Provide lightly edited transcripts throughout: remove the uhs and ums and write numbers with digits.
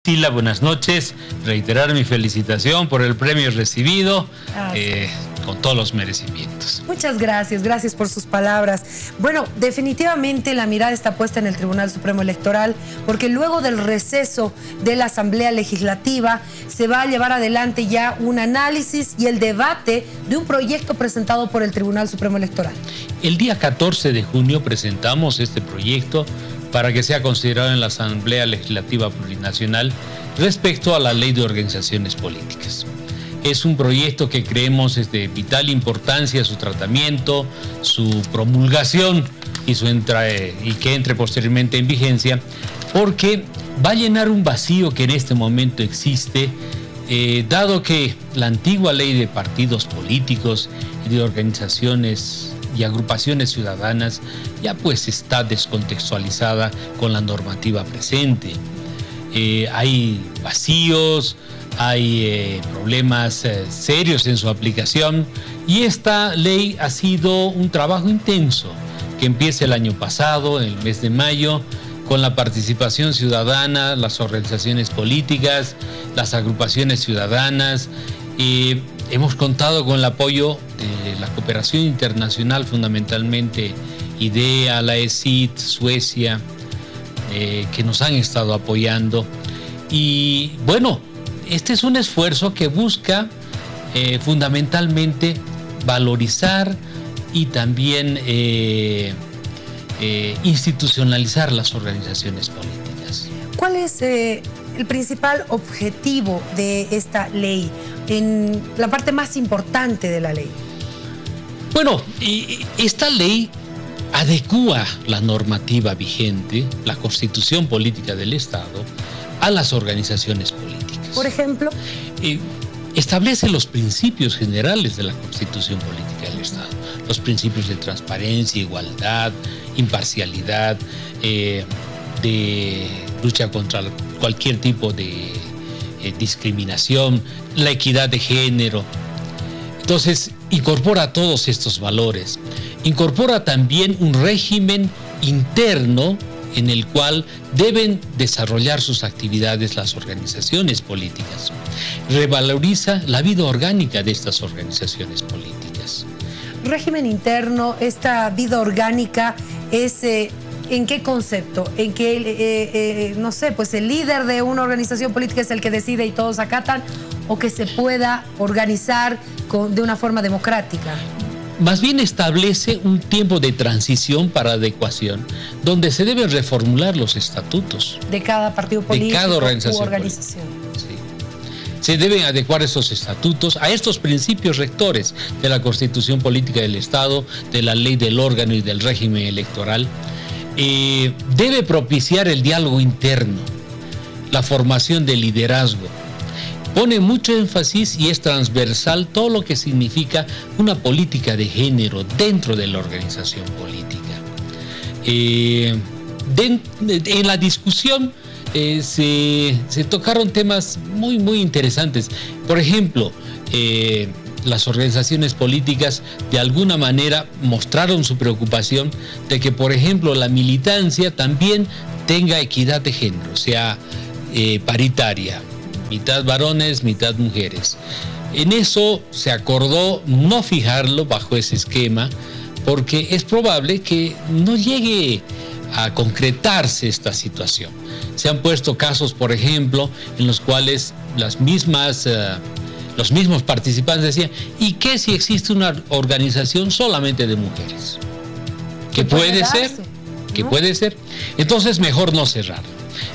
Sila, buenas noches. Reiterar mi felicitación por el premio recibido, con todos los merecimientos. Muchas gracias, gracias por sus palabras. Bueno, definitivamente la mirada está puesta en el Tribunal Supremo Electoral, porque luego del receso de la Asamblea Legislativa se va a llevar adelante ya un análisis y el debate de un proyecto presentado por el Tribunal Supremo Electoral. El día 14 de junio presentamos este proyecto para que sea considerado en la Asamblea Legislativa Plurinacional respecto a la Ley de Organizaciones Políticas. Es un proyecto que creemos es de vital importancia su tratamiento, su promulgación y que entre posteriormente en vigencia, porque va a llenar un vacío que en este momento existe, dado que la antigua Ley de Partidos Políticos y de Organizaciones y agrupaciones ciudadanas ya pues está descontextualizada con la normativa presente. Hay vacíos, hay problemas serios en su aplicación, y esta ley ha sido un trabajo intenso que empieza el año pasado, en el mes de mayo, con la participación ciudadana, las organizaciones políticas, las agrupaciones ciudadanas. Hemos contado con el apoyo de la cooperación internacional, fundamentalmente IDEA, la ESIT, Suecia, que nos han estado apoyando. Y bueno, este es un esfuerzo que busca fundamentalmente valorizar y también institucionalizar las organizaciones políticas. ¿Cuál es el principal objetivo de esta ley, en la parte más importante de la ley? Bueno, esta ley adecúa la normativa vigente, la Constitución Política del Estado, a las organizaciones políticas. Por ejemplo, establece los principios generales de la Constitución Política del Estado, los principios de transparencia, igualdad, imparcialidad, de lucha contra cualquier tipo de discriminación, la equidad de género. Entonces, incorpora todos estos valores. Incorpora también un régimen interno en el cual deben desarrollar sus actividades las organizaciones políticas. Revaloriza la vida orgánica de estas organizaciones políticas. Régimen interno, esta vida orgánica es... ¿En qué concepto? ¿En que, no sé, pues el líder de una organización política es el que decide y todos acatan, o que se pueda organizar de una forma democrática? Más bien establece un tiempo de transición para adecuación, donde se deben reformular los estatutos. De cada partido político, de cada organización. Sí. Se deben adecuar esos estatutos a estos principios rectores de la Constitución Política del Estado, de la ley del órgano y del régimen electoral. Debe propiciar el diálogo interno, la formación de liderazgo. Pone mucho énfasis y es transversal todo lo que significa una política de género dentro de la organización política. En la discusión se tocaron temas muy interesantes. Por ejemplo, las organizaciones políticas de alguna manera mostraron su preocupación de que, por ejemplo, la militancia también tenga equidad de género, sea paritaria, mitad varones, mitad mujeres. En eso se acordó no fijarlo bajo ese esquema, porque es probable que no llegue a concretarse esta situación. Se han puesto casos, por ejemplo, en los cuales los mismos participantes decían: ¿y qué si existe una organización solamente de mujeres? ¿Que puede ser? ¿Que puede ser? Entonces mejor no cerrarlo.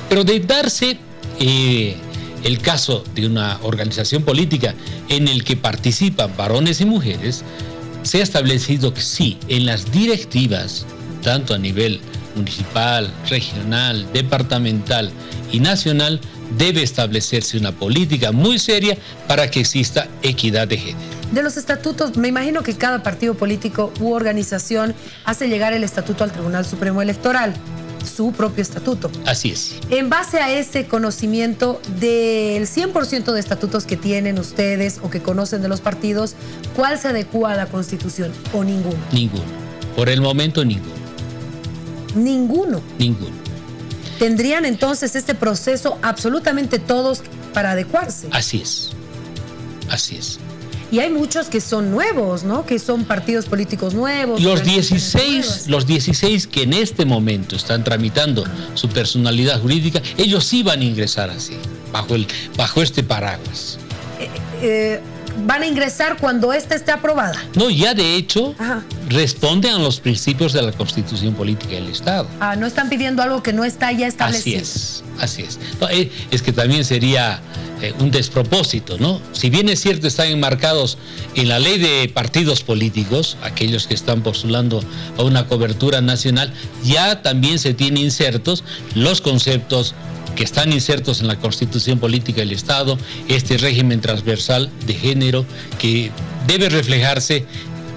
Pero de darse el caso de una organización política en el que participan varones y mujeres, se ha establecido que sí, en las directivas, tanto a nivel municipal, regional, departamental y nacional, debe establecerse una política muy seria para que exista equidad de género. De los estatutos, me imagino que cada partido político u organización hace llegar el estatuto al Tribunal Supremo Electoral, su propio estatuto. Así es. En base a ese conocimiento del 100% de estatutos que tienen ustedes o que conocen de los partidos, ¿cuál se adecúa a la Constitución o ninguno? Ninguno. Por el momento, ninguno. ¿Ninguno? Ninguno. Tendrían entonces este proceso absolutamente todos para adecuarse. Así es. Así es. Y hay muchos que son nuevos, ¿no? Que son partidos políticos nuevos. Los 16 que en este momento están tramitando su personalidad jurídica, ellos sí van a ingresar así, bajo este paraguas. ¿Van a ingresar cuando esta esté aprobada? No, ya de hecho responden a los principios de la Constitución Política del Estado. No están pidiendo algo que no está ya establecido. Así es. No, es que también sería un despropósito, ¿no? Si bien es cierto, están enmarcados en la ley de partidos políticos, aquellos que están postulando a una cobertura nacional, ya también se tienen insertos los conceptos que están insertos en la Constitución Política del Estado, este régimen transversal de género que debe reflejarse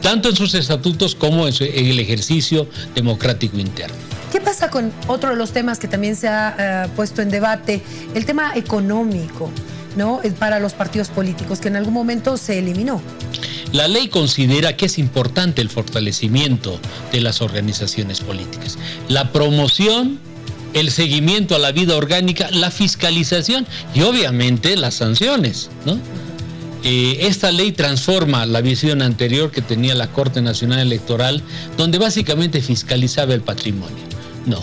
tanto en sus estatutos como en el ejercicio democrático interno. ¿Qué pasa con otro de los temas que también se ha puesto en debate? El tema económico, ¿no? Para los partidos políticos, que en algún momento se eliminó. La ley considera que es importante el fortalecimiento de las organizaciones políticas, la promoción, el seguimiento a la vida orgánica, la fiscalización y obviamente las sanciones, ¿no? Esta ley transforma la visión anterior que tenía la Corte Nacional Electoral, donde básicamente fiscalizaba el patrimonio. No,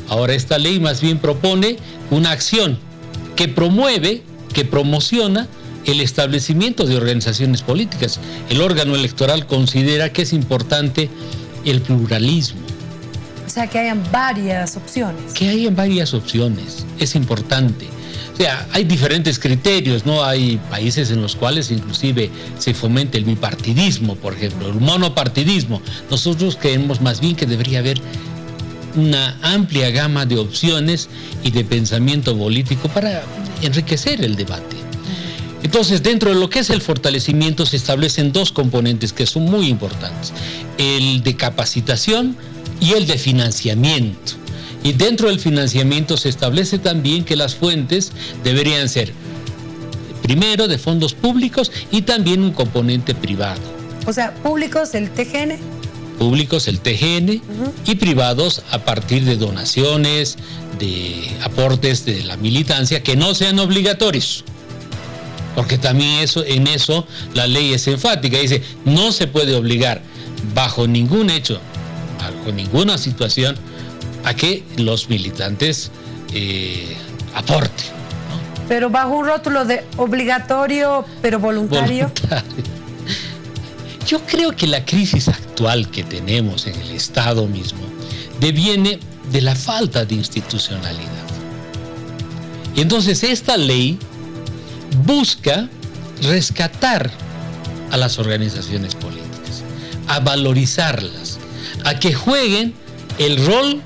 ahora esta ley más bien propone una acción que promueve, que promociona el establecimiento de organizaciones políticas. El órgano electoral considera que es importante el pluralismo. O sea, que hayan varias opciones. Que hayan varias opciones, es importante. O sea, hay diferentes criterios, ¿no? Hay países en los cuales inclusive se fomenta el bipartidismo, por ejemplo, el monopartidismo. Nosotros creemos más bien que debería haber una amplia gama de opciones y de pensamiento político para enriquecer el debate. Entonces, dentro de lo que es el fortalecimiento se establecen dos componentes que son muy importantes: el de capacitación y el de financiamiento. Y dentro del financiamiento se establece también que las fuentes deberían ser, primero, de fondos públicos y también un componente privado. O sea, públicos, el TGN. Públicos, el TGN, y privados a partir de donaciones, de aportes de la militancia que no sean obligatorios. Porque también en eso la ley es enfática, dice, no se puede obligar bajo ningún hecho, bajo ninguna situación, a que los militantes aporten, ¿no? Pero bajo un rótulo de obligatorio, pero voluntario. Yo creo que la crisis actual que tenemos en el Estado mismo deviene de la falta de institucionalidad. Y entonces esta ley busca rescatar a las organizaciones políticas, a valorizarlas, a que jueguen el rol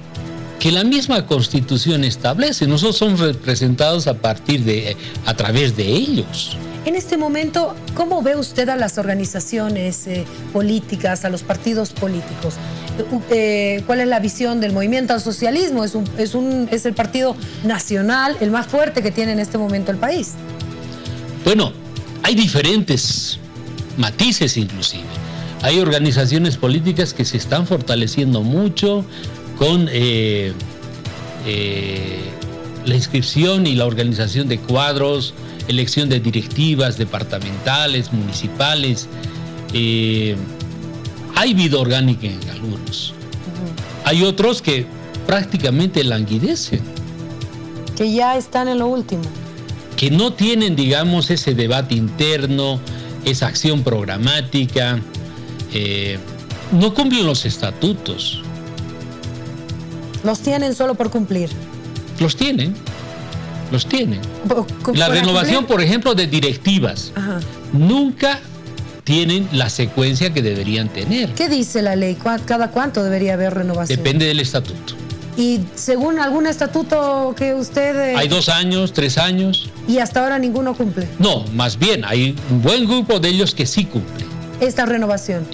que la misma Constitución establece. Nosotros somos representados a través de ellos. En este momento, ¿cómo ve usted a las organizaciones políticas, a los partidos políticos? ¿Cuál es la visión del movimiento al socialismo? Es el partido nacional, el más fuerte que tiene en este momento el país. Bueno, hay diferentes matices inclusive. Hay organizaciones políticas que se están fortaleciendo mucho con la inscripción y la organización de cuadros, elección de directivas departamentales, municipales. Hay vida orgánica en algunos. Hay otros que prácticamente languidecen. Que ya están en lo último. Que no tienen, digamos, ese debate interno, esa acción programática. No cumplen los estatutos. ¿Los tienen solo por cumplir? Los tienen. La renovación, por ejemplo, de directivas. Nunca tienen la secuencia que deberían tener. ¿Qué dice la ley? ¿Cada cuánto debería haber renovación? Depende del estatuto. ¿Y según algún estatuto que usted... Hay 2 años, 3 años. ¿Y hasta ahora ninguno cumple? No, más bien, hay un buen grupo de ellos que sí cumple. Esta renovación.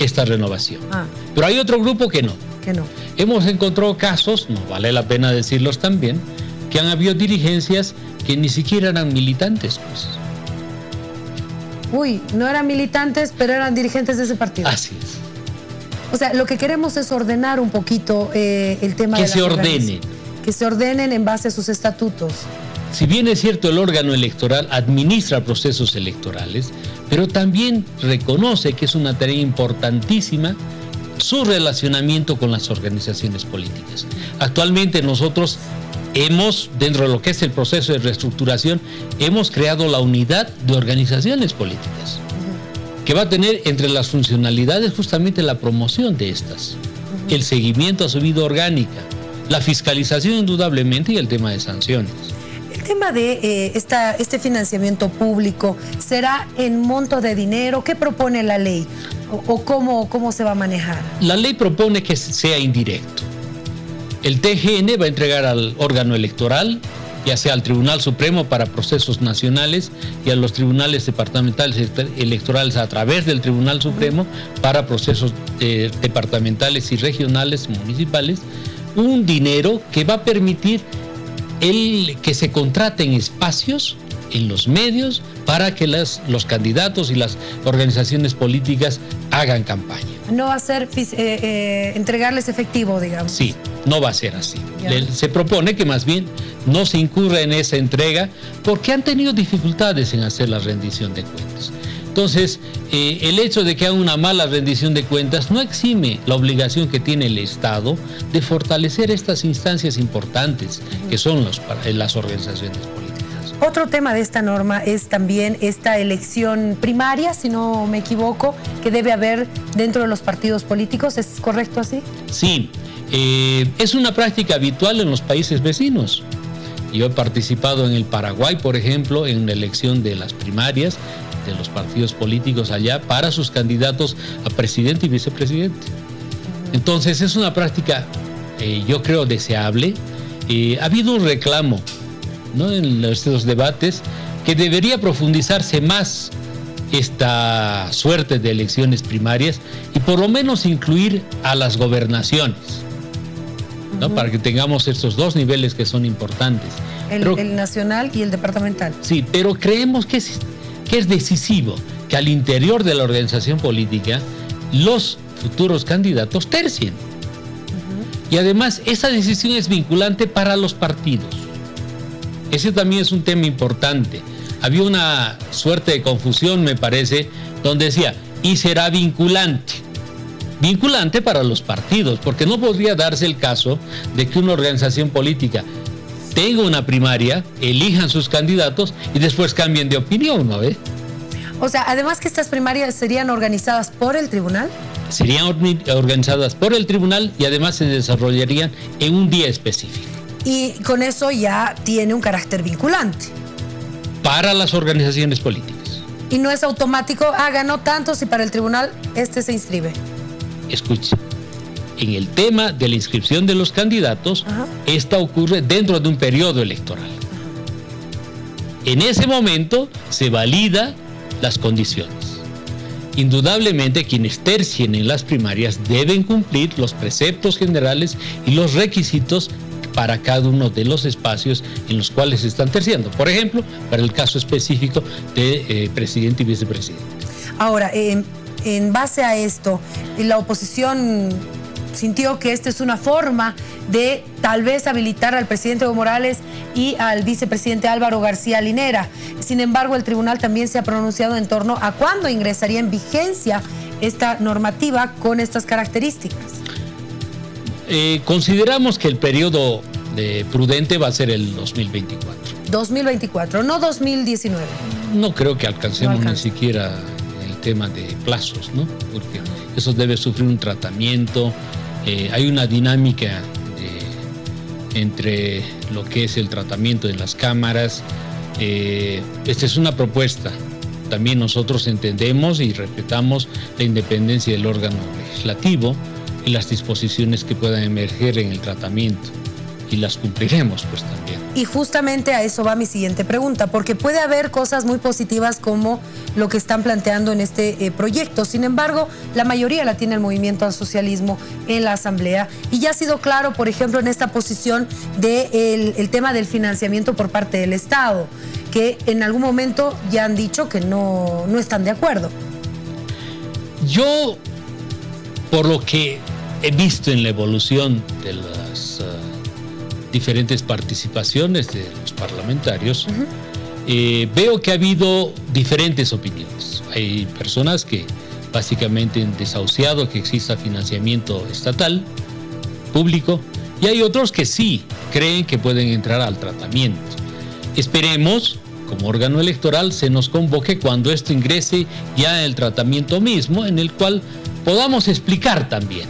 Pero hay otro grupo que no. Hemos encontrado casos, no vale la pena decirlos también, que han habido dirigencias que ni siquiera eran militantes, pues. Uy, no eran militantes, pero eran dirigentes de ese partido. Así es. O sea, lo que queremos es ordenar un poquito el tema de las que se ordene. que se ordenen en base a sus estatutos. Si bien es cierto, el órgano electoral administra procesos electorales, pero también reconoce que es una tarea importantísima su relacionamiento con las organizaciones políticas. Actualmente nosotros hemos, dentro de lo que es el proceso de reestructuración, hemos creado la unidad de organizaciones políticas, que va a tener entre las funcionalidades justamente la promoción de estas, el seguimiento a su vida orgánica, la fiscalización indudablemente y el tema de sanciones. El tema de este financiamiento público, ¿será en monto de dinero? ¿Qué propone la ley? ¿O cómo se va a manejar? La ley propone que sea indirecto. El TGN va a entregar al órgano electoral, ya sea al Tribunal Supremo para procesos nacionales y a los tribunales departamentales electorales a través del Tribunal Supremo para procesos departamentales y regionales, municipales, un dinero que va a permitir que se contraten espacios en los medios para que los candidatos y las organizaciones políticas hagan campaña. No va a ser entregarles efectivo, digamos. Sí, no va a ser así. Se propone que más bien no se incurra en esa entrega porque han tenido dificultades en hacer la rendición de cuentas. Entonces, el hecho de que haga una mala rendición de cuentas no exime la obligación que tiene el Estado de fortalecer estas instancias importantes que son las organizaciones políticas. Otro tema de esta norma es también esta elección primaria, si no me equivoco, que debe haber dentro de los partidos políticos. ¿Es correcto así? Sí, es una práctica habitual en los países vecinos. Yo he participado en el Paraguay, por ejemplo, en la elección de las primarias de los partidos políticos allá para sus candidatos a presidente y vicepresidente. Entonces es una práctica, yo creo, deseable. Ha habido un reclamo, ¿no?, en estos debates que debería profundizarse más esta suerte de elecciones primarias y por lo menos incluir a las gobernaciones, ¿no?, para que tengamos estos dos niveles que son importantes. El nacional y el departamental. Sí, pero creemos que es decisivo que al interior de la organización política los futuros candidatos tercien. Y además esa decisión es vinculante para los partidos. Ese también es un tema importante. Había una suerte de confusión, me parece, donde decía, y será vinculante. Vinculante para los partidos, porque no podría darse el caso de que una organización política tenga una primaria, elijan sus candidatos y después cambien de opinión, ¿no ve? O sea, además que estas primarias serían organizadas por el tribunal. Serían organizadas por el tribunal y además se desarrollarían en un día específico. Y con eso ya tiene un carácter vinculante. Para las organizaciones políticas. Y no es automático, ganó tantos y para el tribunal se inscribe. Escuche. En el tema de la inscripción de los candidatos, esta ocurre dentro de un periodo electoral. En ese momento se validan las condiciones. Indudablemente quienes tercien en las primarias deben cumplir los preceptos generales y los requisitos para cada uno de los espacios en los cuales se están terciando. Por ejemplo, para el caso específico de presidente y vicepresidente. Ahora, en base a esto, la oposición sintió que esta es una forma de tal vez habilitar al presidente Evo Morales y al vicepresidente Álvaro García Linera. Sin embargo, el tribunal también se ha pronunciado en torno a cuándo ingresaría en vigencia esta normativa con estas características. Consideramos que el periodo prudente va a ser el 2024. 2024, no 2019. No creo que alcancemos ni siquiera el tema de plazos, ¿no? Porque eso debe sufrir un tratamiento. Hay una dinámica entre lo que es el tratamiento de las cámaras. Esta es una propuesta. También nosotros entendemos y respetamos la independencia del órgano legislativo y las disposiciones que puedan emerger en el tratamiento. Y las cumpliremos, pues, también. Y justamente a eso va mi siguiente pregunta, porque puede haber cosas muy positivas como lo que están planteando en este proyecto. Sin embargo, la mayoría la tiene el movimiento al socialismo en la Asamblea y ya ha sido claro, por ejemplo, en esta posición del tema del financiamiento por parte del Estado, que en algún momento ya han dicho que no están de acuerdo. Yo, por lo que he visto en la evolución diferentes participaciones de los parlamentarios, veo que ha habido diferentes opiniones. Hay personas que básicamente han desahuciado que exista financiamiento estatal, público, y hay otros que sí creen que pueden entrar al tratamiento. Esperemos, como órgano electoral, se nos convoque cuando esto ingrese ya en el tratamiento mismo, en el cual podamos explicar también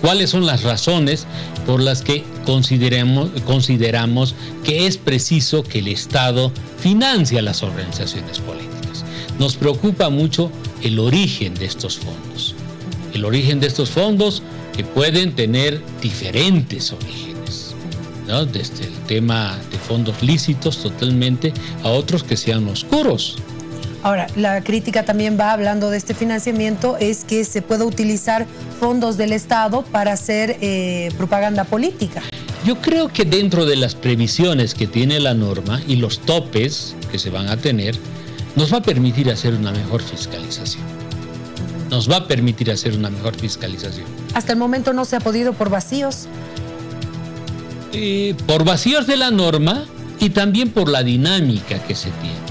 cuáles son las razones por las que consideramos que es preciso que el Estado financie a las organizaciones políticas. Nos preocupa mucho el origen de estos fondos. El origen de estos fondos que pueden tener diferentes orígenes, ¿no? Desde el tema de fondos lícitos totalmente a otros que sean oscuros. Ahora, la crítica también va, hablando de este financiamiento, es que se pueda utilizar fondos del Estado para hacer propaganda política. Yo creo que dentro de las previsiones que tiene la norma y los topes que se van a tener, nos va a permitir hacer una mejor fiscalización. Nos va a permitir hacer una mejor fiscalización. Hasta el momento no se ha podido por vacíos. Por vacíos de la norma y también por la dinámica que se tiene.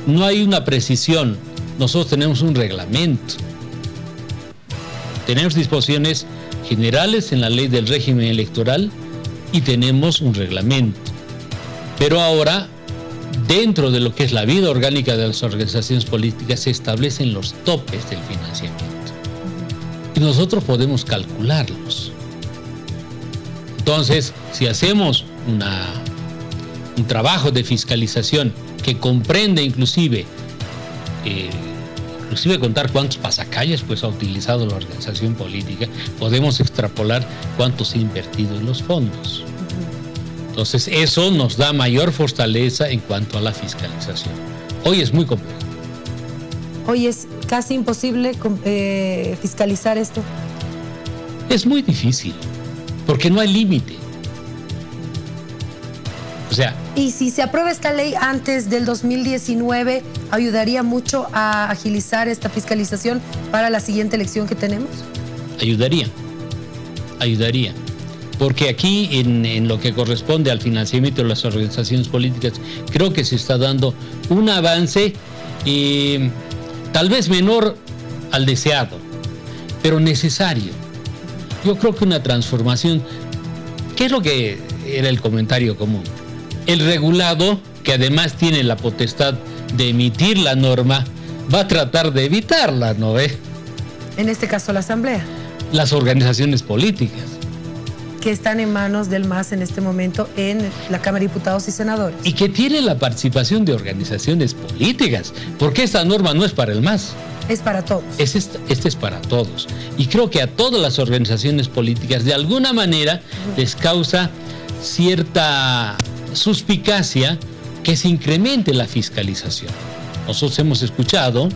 No hay una precisión. Nosotros tenemos un reglamento. Tenemos disposiciones generales en la ley del régimen electoral y tenemos un reglamento. Pero ahora, dentro de lo que es la vida orgánica de las organizaciones políticas, se establecen los topes del financiamiento. Y nosotros podemos calcularlos. Entonces, si hacemos un trabajo de fiscalización que comprende inclusive contar cuántos pasacalles pues ha utilizado la organización política, podemos extrapolar cuánto se ha invertido en los fondos. Entonces eso nos da mayor fortaleza en cuanto a la fiscalización. Hoy es muy complejo. Hoy es casi imposible fiscalizar esto. Es muy difícil, porque no hay límite. O sea, y si se aprueba esta ley antes del 2019, ¿ayudaría mucho a agilizar esta fiscalización para la siguiente elección que tenemos? Ayudaría. Porque aquí, en lo que corresponde al financiamiento de las organizaciones políticas, creo que se está dando un avance, tal vez menor al deseado, pero necesario. Yo creo que una transformación, ¿qué es lo que era el comentario común? El regulado, que además tiene la potestad de emitir la norma, va a tratar de evitarla, ¿no ve? En este caso la Asamblea. Las organizaciones políticas. Que están en manos del MAS en este momento en la Cámara de Diputados y Senadores. Y que tiene la participación de organizaciones políticas, porque esta norma no es para el MAS. Es para todos. Este es para todos. Y creo que a todas las organizaciones políticas, de alguna manera, les causa cierta suspicacia que se incremente la fiscalización. Nosotros hemos escuchado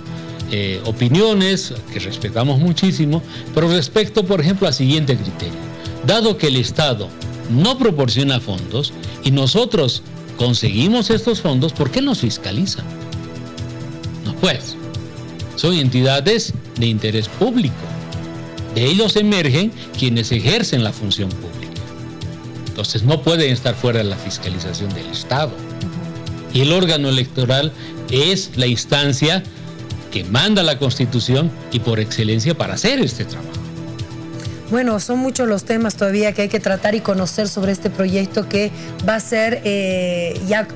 opiniones que respetamos muchísimo, pero respecto, por ejemplo, al siguiente criterio. Dado que el Estado no proporciona fondos y nosotros conseguimos estos fondos, ¿por qué nos fiscalizan? No, pues, son entidades de interés público. De ellos emergen quienes ejercen la función pública. Entonces no pueden estar fuera de la fiscalización del Estado. Y el órgano electoral es la instancia que manda la Constitución y por excelencia para hacer este trabajo. Bueno, son muchos los temas todavía que hay que tratar y conocer sobre este proyecto que va a ser ya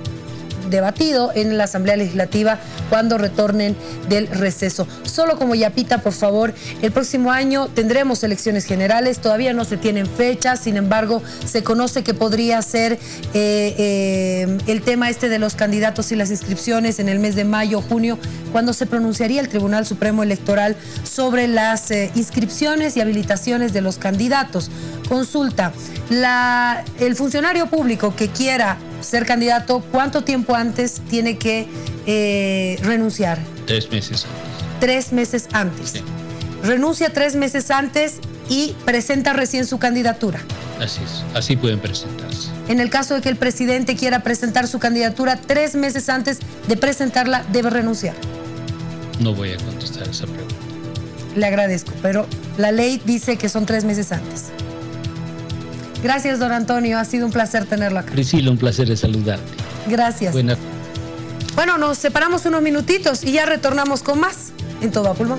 debatido en la Asamblea Legislativa cuando retornen del receso. Solo como yapita, por favor, el próximo año tendremos elecciones generales, todavía no se tienen fechas, sin embargo, se conoce que podría ser el tema este de los candidatos y las inscripciones en el mes de mayo, junio, cuando se pronunciaría el Tribunal Supremo Electoral sobre las inscripciones y habilitaciones de los candidatos. Consulta, el funcionario público que quiera ser candidato, ¿cuánto tiempo antes tiene que renunciar? 3 meses antes. 3 meses antes. Sí. Renuncia 3 meses antes y presenta recién su candidatura. Así es, así pueden presentarse. En el caso de que el presidente quiera presentar su candidatura 3 meses antes de presentarla, debe renunciar. No voy a contestar esa pregunta. Le agradezco, pero la ley dice que son 3 meses antes. Gracias, don Antonio. Ha sido un placer tenerlo acá. Priscila, un placer de saludarte. Gracias. Bueno, nos separamos unos minutitos y ya retornamos con más en Todo a Pulmón.